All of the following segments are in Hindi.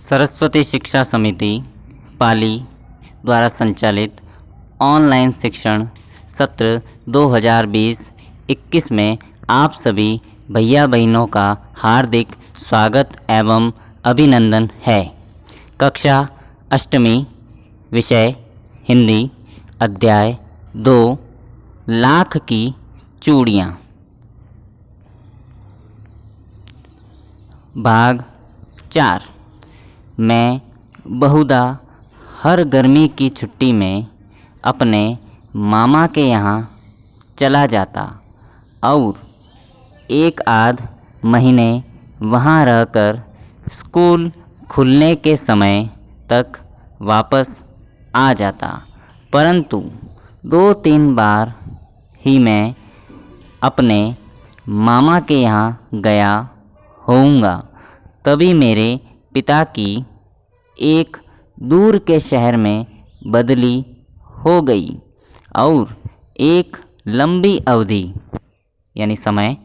सरस्वती शिक्षा समिति पाली द्वारा संचालित ऑनलाइन शिक्षण सत्र 2020-21 में आप सभी भैया बहनों का हार्दिक स्वागत एवं अभिनंदन है। कक्षा अष्टमी, विषय हिंदी, अध्याय 2, लाख की चूड़ियाँ, भाग 4। मैं बहुधा हर गर्मी की छुट्टी में अपने मामा के यहाँ चला जाता और एक आध महीने वहाँ रहकर स्कूल खुलने के समय तक वापस आ जाता। परंतु 2-3 बार ही मैं अपने मामा के यहाँ गया होऊंगा। तभी मेरे पिता की एक दूर के शहर में बदली हो गई और एक लंबी अवधि यानी समय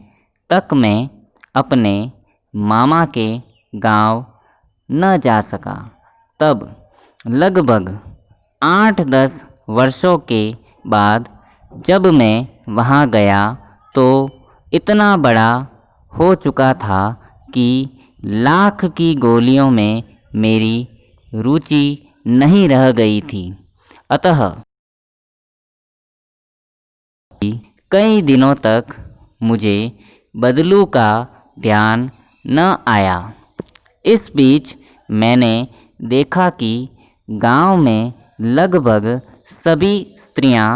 तक मैं अपने मामा के गांव न जा सका। तब लगभग 8-10 वर्षों के बाद जब मैं वहां गया तो इतना बड़ा हो चुका था कि लाख की गोलियों में मेरी रुचि नहीं रह गई थी। अतः कई दिनों तक मुझे बदलू का ध्यान न आया। इस बीच मैंने देखा कि गांव में लगभग सभी स्त्रियां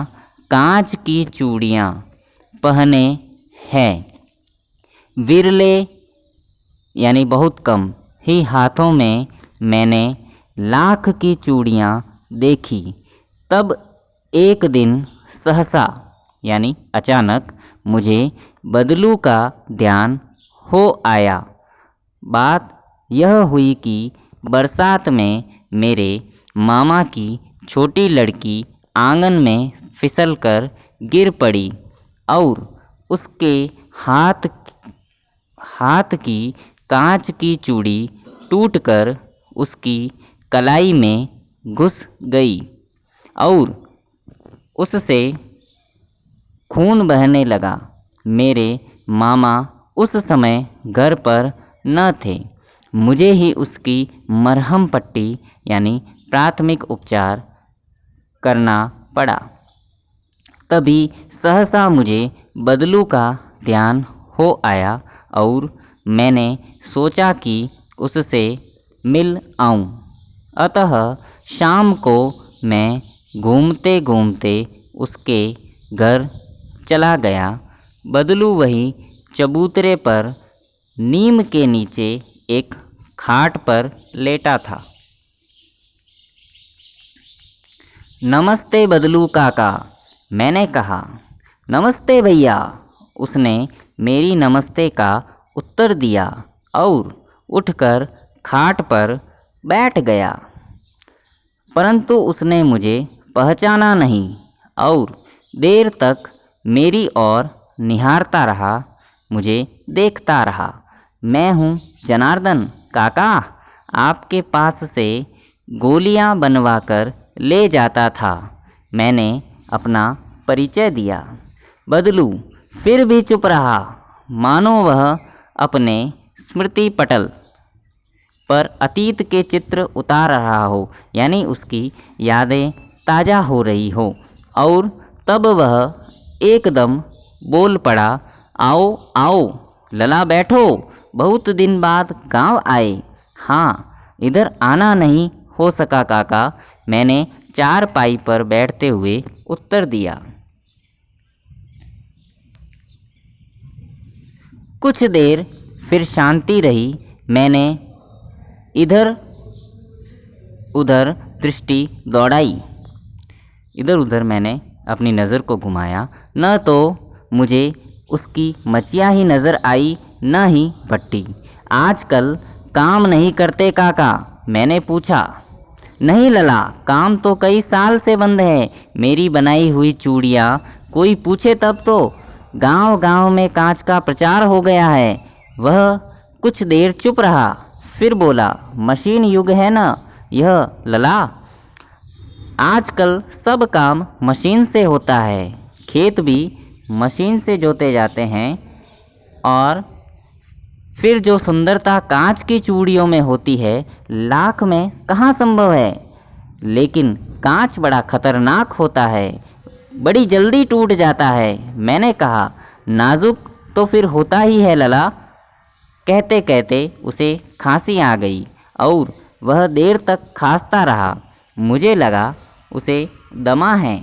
कांच की चूड़ियां पहने हैं। विरले यानी बहुत कम ही हाथों में मैंने लाख की चूड़ियाँ देखी। तब एक दिन सहसा यानी अचानक मुझे बदलू का ध्यान हो आया। बात यह हुई कि बरसात में मेरे मामा की छोटी लड़की आंगन में फिसलकर गिर पड़ी और उसके हाथ की कांच की चूड़ी टूटकर उसकी कलाई में घुस गई और उससे खून बहने लगा। मेरे मामा उस समय घर पर न थे। मुझे ही उसकी मरहम पट्टी यानी प्राथमिक उपचार करना पड़ा। तभी सहसा मुझे बदलू का ध्यान हो आया और मैंने सोचा कि उससे मिल आऊं। अतः शाम को मैं घूमते घूमते उसके घर चला गया। बदलू वही चबूतरे पर नीम के नीचे एक खाट पर लेटा था। नमस्ते बदलू काका, मैंने कहा। नमस्ते भैया, उसने मेरी नमस्ते का उत्तर दिया और उठकर खाट पर बैठ गया। परंतु उसने मुझे पहचाना नहीं और देर तक मेरी ओर निहारता रहा, मुझे देखता रहा। मैं हूँ जनार्दन काका, आपके पास से गोलियाँ बनवाकर ले जाता था। मैंने अपना परिचय दिया। बदलू फिर भी चुप रहा, मानो वह अपने स्मृति पटल पर अतीत के चित्र उतार रहा हो, यानी उसकी यादें ताज़ा हो रही हो। और तब वह एकदम बोल पड़ा, आओ आओ लला, बैठो, बहुत दिन बाद गांव आए। हाँ, इधर आना नहीं हो सका काका, मैंने चारपाई पर बैठते हुए उत्तर दिया। कुछ देर फिर शांति रही। मैंने इधर उधर दृष्टि दौड़ाई। इधर उधर मैंने अपनी नज़र को घुमाया। न तो मुझे उसकी मचिया ही नज़र आई, न ही भट्टी। आजकल काम नहीं करते काका, मैंने पूछा। नहीं लला, काम तो कई साल से बंद है। मेरी बनाई हुई चूड़ियाँ कोई पूछे तब तो गांव गांव में कांच का प्रचार हो गया है। वह कुछ देर चुप रहा, फिर बोला, मशीन युग है ना यह लला। आजकल सब काम मशीन से होता है, खेत भी मशीन से जोते जाते हैं, और फिर जो सुंदरता कांच की चूड़ियों में होती है लाख में कहाँ संभव है। लेकिन कांच बड़ा खतरनाक होता है, बड़ी जल्दी टूट जाता है। मैंने कहा, नाजुक तो फिर होता ही है लला। कहते कहते उसे खांसी आ गई और वह देर तक खांसता रहा। मुझे लगा उसे दमा है,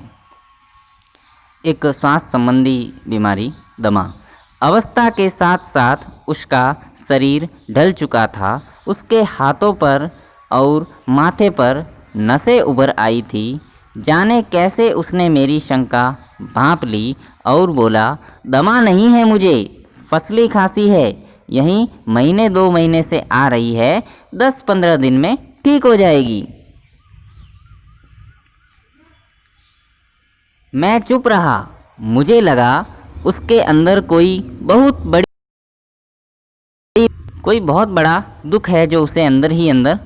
एक श्वास संबंधी बीमारी दमा। अवस्था के साथ साथ उसका शरीर ढल चुका था। उसके हाथों पर और माथे पर नसें उभर आई थी। जाने कैसे उसने मेरी शंका भांप ली और बोला, दमा नहीं है मुझे, फसली खांसी है। यहीं महीने 2 महीने से आ रही है, 10-15 दिन में ठीक हो जाएगी। मैं चुप रहा। मुझे लगा उसके अंदर कोई बहुत बड़ा दुख है जो उसे अंदर ही अंदर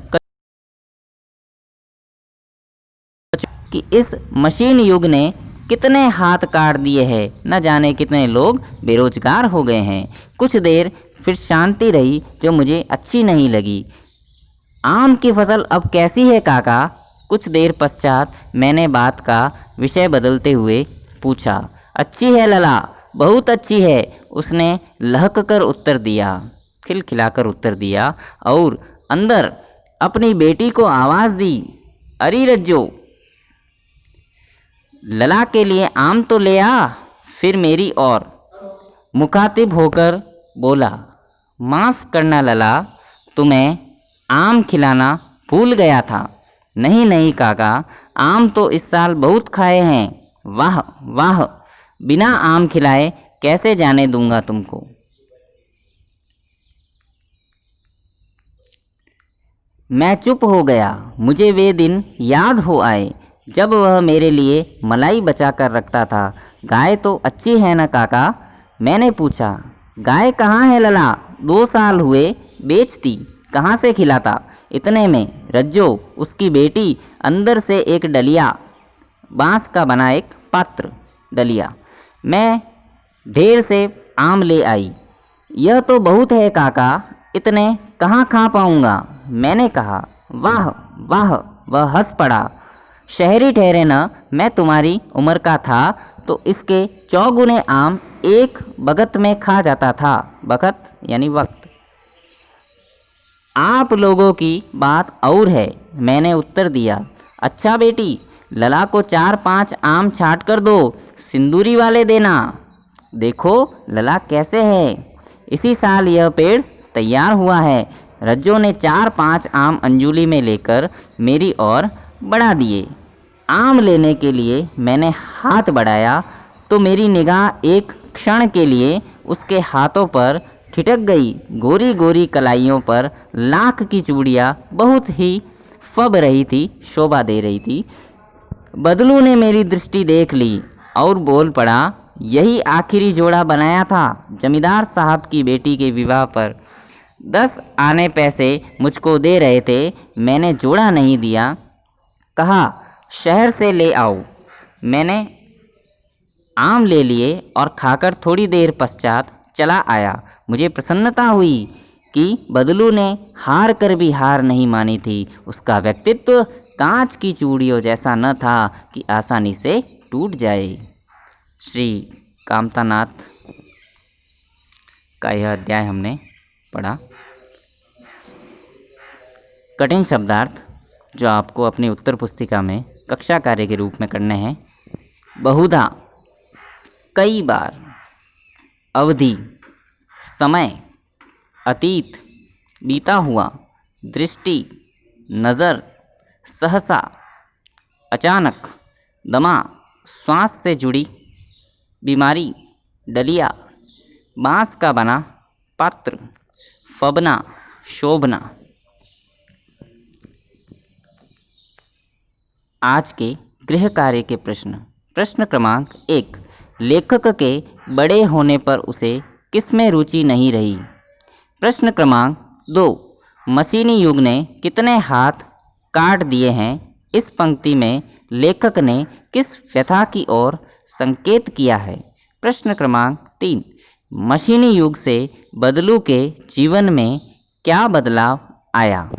कि इस मशीन युग ने कितने हाथ काट दिए हैं, न जाने कितने लोग बेरोजगार हो गए हैं। कुछ देर फिर शांति रही जो मुझे अच्छी नहीं लगी। आम की फसल अब कैसी है काका? कुछ देर पश्चात मैंने बात का विषय बदलते हुए पूछा। अच्छी है लला, बहुत अच्छी है, उसने लहक कर उत्तर दिया, खिलखिलाकर उत्तर दिया और अंदर अपनी बेटी को आवाज़ दी, अरे रज्जो, लला के लिए आम तो ले आ। फिर मेरी ओर मुखातिब होकर बोला, माफ़ करना लला, तुम्हें आम खिलाना भूल गया था। नहीं नहीं काका, आम तो इस साल बहुत खाए हैं। वाह वाह, बिना आम खिलाए कैसे जाने दूंगा तुमको। मैं चुप हो गया। मुझे वे दिन याद हो आए जब वह मेरे लिए मलाई बचा कर रखता था। गाय तो अच्छी है ना काका? मैंने पूछा। गाय कहाँ है लला? 2 साल हुए बेचती, कहाँ से खिलाता। इतने में रज्जो, उसकी बेटी, अंदर से एक डलिया, बांस का बना एक पात्र डलिया मैं ढेर से आम ले आई। यह तो बहुत है काका, इतने कहाँ खा पाऊँगा। मैंने कहा, वाह वाह। वह हंस पड़ा। शहरी ठहरे न, मैं तुम्हारी उम्र का था तो इसके 4 गुने आम एक बगत में खा जाता था। बगत यानी वक्त। आप लोगों की बात और है, मैंने उत्तर दिया। अच्छा बेटी, लला को 4-5 आम छाट कर दो, सिंदूरी वाले देना। देखो लला कैसे है। इसी साल यह पेड़ तैयार हुआ है। रज्जो ने 4-5 आम अंजुली में लेकर मेरी ओर बढ़ा दिए। आम लेने के लिए मैंने हाथ बढ़ाया तो मेरी निगाह एक क्षण के लिए उसके हाथों पर ठिठक गई। गोरी गोरी कलाइयों पर लाख की चूड़ियाँ बहुत ही फब रही थी, शोभा दे रही थी। बदलू ने मेरी दृष्टि देख ली और बोल पड़ा, यही आखिरी जोड़ा बनाया था जमींदार साहब की बेटी के विवाह पर। 10 आने पैसे मुझको दे रहे थे, मैंने जोड़ा नहीं दिया। कहा, शहर से ले आओ। मैंने आम ले लिए और खाकर थोड़ी देर पश्चात चला आया। मुझे प्रसन्नता हुई कि बदलू ने हार कर भी हार नहीं मानी थी। उसका व्यक्तित्व कांच की चूड़ियों जैसा न था कि आसानी से टूट जाए। श्री कामतानाथ का यह अध्याय हमने पढ़ा। कठिन शब्दार्थ जो आपको अपनी उत्तर पुस्तिका में कक्षा कार्य के रूप में करने हैं। बहुधा, कई बार, अवधि, समय, अतीत, बीता हुआ, दृष्टि, नज़र, सहसा, अचानक, दमा, श्वास से जुड़ी बीमारी, डलिया, बांस का बना पात्र, फबना, शोभना। आज के गृह कार्य के प्रश्न। प्रश्न क्रमांक 1, लेखक के बड़े होने पर उसे किसमें रुचि नहीं रही। प्रश्न क्रमांक 2, मशीनी युग ने कितने हाथ काट दिए हैं। इस पंक्ति में लेखक ने किस व्यथा की ओर संकेत किया है। प्रश्न क्रमांक 3, मशीनी युग से बदलू के जीवन में क्या बदलाव आया।